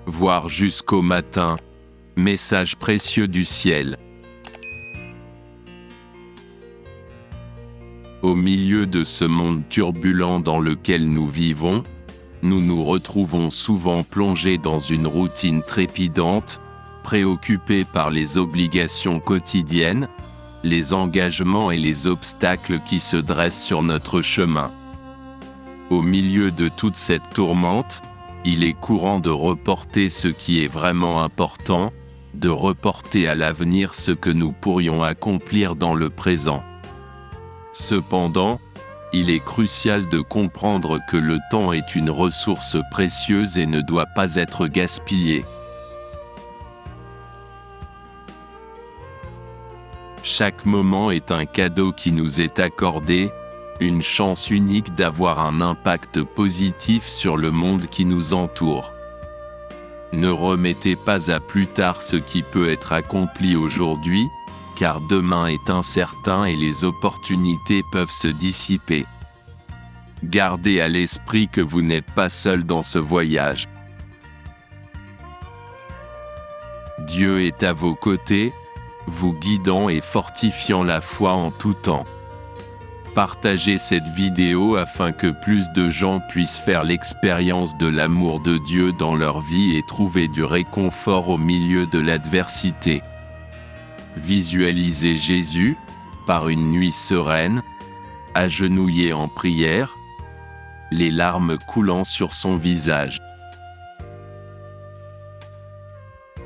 voire jusqu'au matin. Message précieux du ciel. Au milieu de ce monde turbulent dans lequel nous vivons, nous nous retrouvons souvent plongés dans une routine trépidante, préoccupés par les obligations quotidiennes, les engagements et les obstacles qui se dressent sur notre chemin. Au milieu de toute cette tourmente, il est courant de reporter ce qui est vraiment important, de reporter à l'avenir ce que nous pourrions accomplir dans le présent. Cependant, il est crucial de comprendre que le temps est une ressource précieuse et ne doit pas être gaspillé. Chaque moment est un cadeau qui nous est accordé, une chance unique d'avoir un impact positif sur le monde qui nous entoure. Ne remettez pas à plus tard ce qui peut être accompli aujourd'hui, car demain est incertain et les opportunités peuvent se dissiper. Gardez à l'esprit que vous n'êtes pas seul dans ce voyage. Dieu est à vos côtés, vous guidant et fortifiant la foi en tout temps. Partagez cette vidéo afin que plus de gens puissent faire l'expérience de l'amour de Dieu dans leur vie et trouver du réconfort au milieu de l'adversité. Visualisez Jésus, par une nuit sereine, agenouillé en prière, les larmes coulant sur son visage.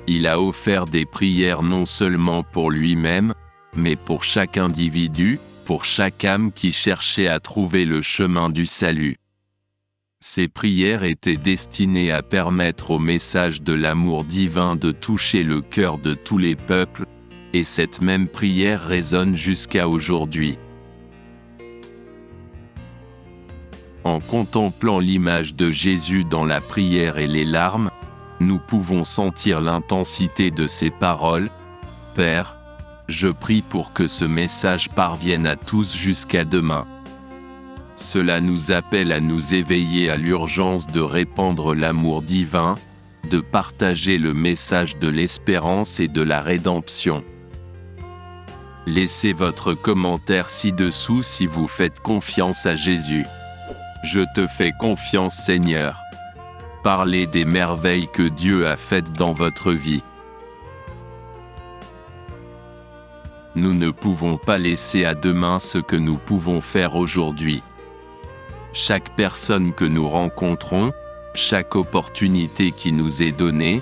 Il a offert des prières non seulement pour lui-même, mais pour chaque individu, pour chaque âme qui cherchait à trouver le chemin du salut. Ces prières étaient destinées à permettre au message de l'amour divin de toucher le cœur de tous les peuples, et cette même prière résonne jusqu'à aujourd'hui. En contemplant l'image de Jésus dans la prière et les larmes, nous pouvons sentir l'intensité de ses paroles. « Père, je prie pour que ce message parvienne à tous jusqu'à demain. » Cela nous appelle à nous éveiller à l'urgence de répandre l'amour divin, de partager le message de l'espérance et de la rédemption. Laissez votre commentaire ci-dessous si vous faites confiance à Jésus. Je te fais confiance, Seigneur. Parlez des merveilles que Dieu a faites dans votre vie. Nous ne pouvons pas laisser à demain ce que nous pouvons faire aujourd'hui. Chaque personne que nous rencontrons, chaque opportunité qui nous est donnée,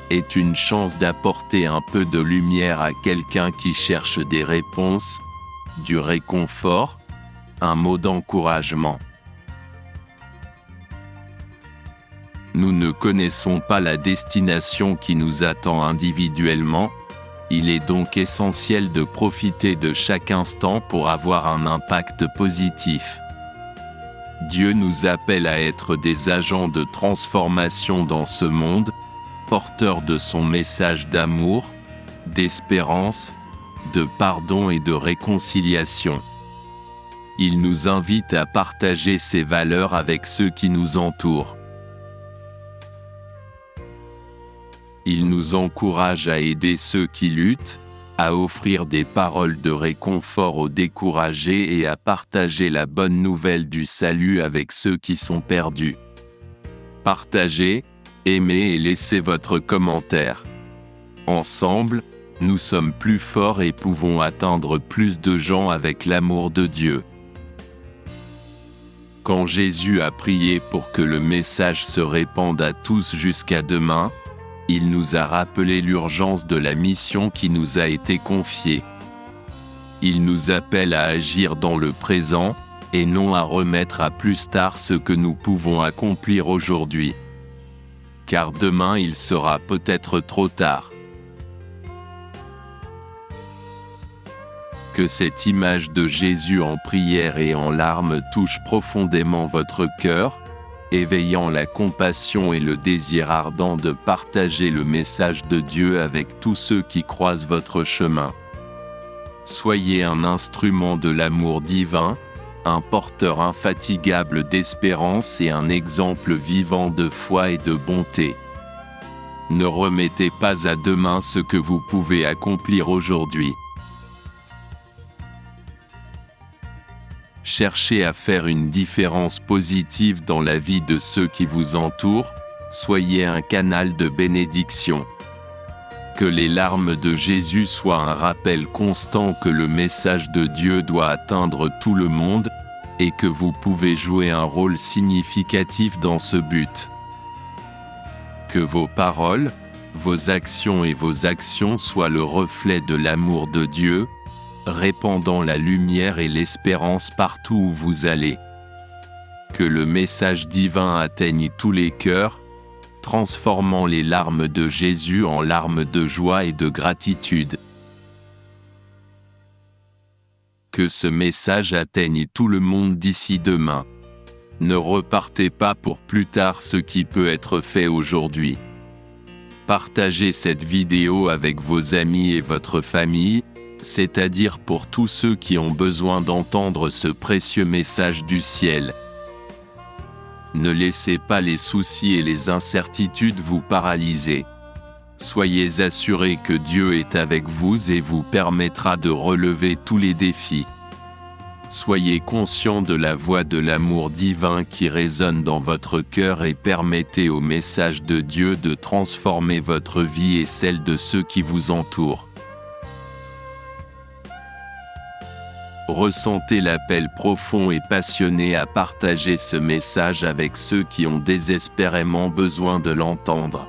est une chance d'apporter un peu de lumière à quelqu'un qui cherche des réponses, du réconfort, un mot d'encouragement. Nous ne connaissons pas la destination qui nous attend individuellement, il est donc essentiel de profiter de chaque instant pour avoir un impact positif. Dieu nous appelle à être des agents de transformation dans ce monde, porteurs de son message d'amour, d'espérance, de pardon et de réconciliation. Il nous invite à partager ces valeurs avec ceux qui nous entourent. Il nous encourage à aider ceux qui luttent, à offrir des paroles de réconfort aux découragés et à partager la bonne nouvelle du salut avec ceux qui sont perdus. Partagez, aimez et laissez votre commentaire. Ensemble, nous sommes plus forts et pouvons atteindre plus de gens avec l'amour de Dieu. Quand Jésus a prié pour que le message se répande à tous jusqu'à demain, il nous a rappelé l'urgence de la mission qui nous a été confiée. Il nous appelle à agir dans le présent, et non à remettre à plus tard ce que nous pouvons accomplir aujourd'hui. Car demain il sera peut-être trop tard. Que cette image de Jésus en prière et en larmes touche profondément votre cœur, éveillant la compassion et le désir ardent de partager le message de Dieu avec tous ceux qui croisent votre chemin. Soyez un instrument de l'amour divin, un porteur infatigable d'espérance et un exemple vivant de foi et de bonté. Ne remettez pas à demain ce que vous pouvez accomplir aujourd'hui. Cherchez à faire une différence positive dans la vie de ceux qui vous entourent, soyez un canal de bénédiction. Que les larmes de Jésus soient un rappel constant que le message de Dieu doit atteindre tout le monde, et que vous pouvez jouer un rôle significatif dans ce but. Que vos paroles, vos actions et vos actions soient le reflet de l'amour de Dieu, répandant la lumière et l'espérance partout où vous allez. Que le message divin atteigne tous les cœurs, transformant les larmes de Jésus en larmes de joie et de gratitude. Que ce message atteigne tout le monde d'ici demain. Ne repartez pas pour plus tard ce qui peut être fait aujourd'hui. Partagez cette vidéo avec vos amis et votre famille, c'est-à-dire pour tous ceux qui ont besoin d'entendre ce précieux message du ciel. Ne laissez pas les soucis et les incertitudes vous paralyser. Soyez assurés que Dieu est avec vous et vous permettra de relever tous les défis. Soyez conscients de la voix de l'amour divin qui résonne dans votre cœur et permettez au message de Dieu de transformer votre vie et celle de ceux qui vous entourent. Ressentez l'appel profond et passionné à partager ce message avec ceux qui ont désespérément besoin de l'entendre.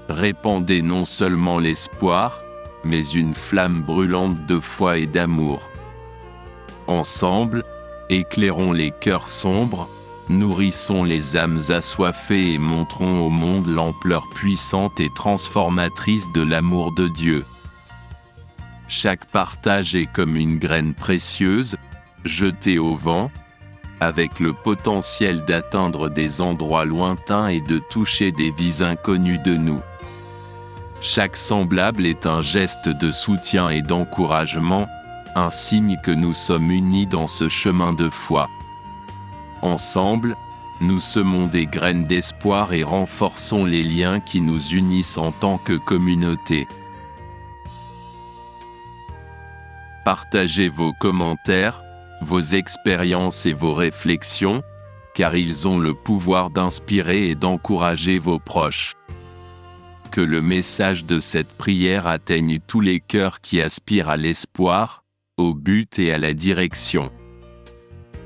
Répandez non seulement l'espoir, mais une flamme brûlante de foi et d'amour. Ensemble, éclairons les cœurs sombres, nourrissons les âmes assoiffées et montrons au monde l'ampleur puissante et transformatrice de l'amour de Dieu. Chaque partage est comme une graine précieuse, jetée au vent, avec le potentiel d'atteindre des endroits lointains et de toucher des vies inconnues de nous. Chaque semblable est un geste de soutien et d'encouragement, un signe que nous sommes unis dans ce chemin de foi. Ensemble, nous semons des graines d'espoir et renforçons les liens qui nous unissent en tant que communauté. Partagez vos commentaires, vos expériences et vos réflexions, car ils ont le pouvoir d'inspirer et d'encourager vos proches. Que le message de cette prière atteigne tous les cœurs qui aspirent à l'espoir, au but et à la direction.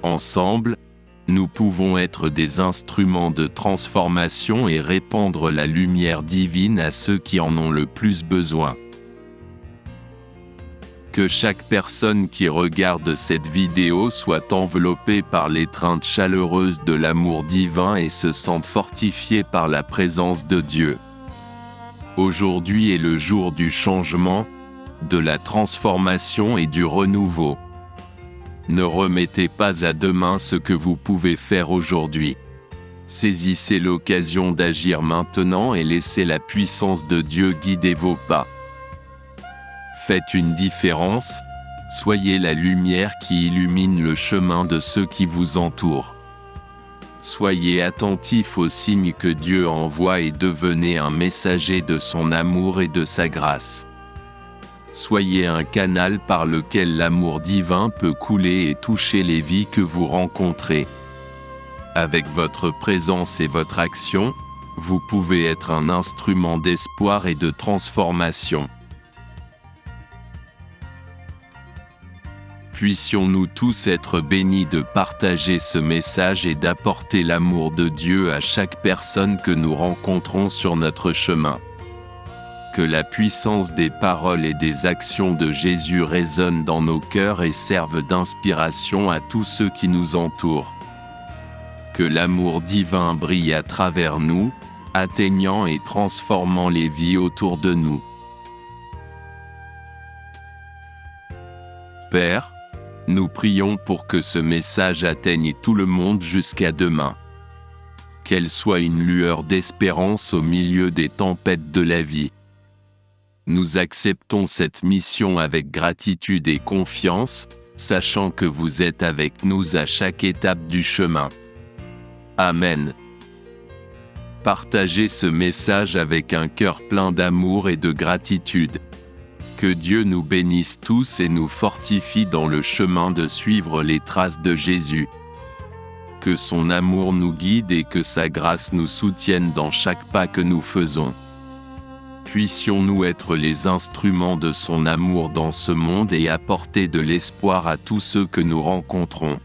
Ensemble, nous pouvons être des instruments de transformation et répandre la lumière divine à ceux qui en ont le plus besoin. Que chaque personne qui regarde cette vidéo soit enveloppée par l'étreinte chaleureuse de l'amour divin et se sente fortifiée par la présence de Dieu. Aujourd'hui est le jour du changement, de la transformation et du renouveau. Ne remettez pas à demain ce que vous pouvez faire aujourd'hui. Saisissez l'occasion d'agir maintenant et laissez la puissance de Dieu guider vos pas. Faites une différence, soyez la lumière qui illumine le chemin de ceux qui vous entourent. Soyez attentifs aux signes que Dieu envoie et devenez un messager de son amour et de sa grâce. Soyez un canal par lequel l'amour divin peut couler et toucher les vies que vous rencontrez. Avec votre présence et votre action, vous pouvez être un instrument d'espoir et de transformation. Puissions-nous tous être bénis de partager ce message et d'apporter l'amour de Dieu à chaque personne que nous rencontrons sur notre chemin. Que la puissance des paroles et des actions de Jésus résonne dans nos cœurs et serve d'inspiration à tous ceux qui nous entourent. Que l'amour divin brille à travers nous, atteignant et transformant les vies autour de nous. Père, nous prions pour que ce message atteigne tout le monde jusqu'à demain. Qu'elle soit une lueur d'espérance au milieu des tempêtes de la vie. Nous acceptons cette mission avec gratitude et confiance, sachant que vous êtes avec nous à chaque étape du chemin. Amen. partager ce message avec un cœur plein d'amour et de gratitude. Que Dieu nous bénisse tous et nous fortifie dans le chemin de suivre les traces de Jésus. Que son amour nous guide et que sa grâce nous soutienne dans chaque pas que nous faisons. Puissions-nous être les instruments de son amour dans ce monde et apporter de l'espoir à tous ceux que nous rencontrons.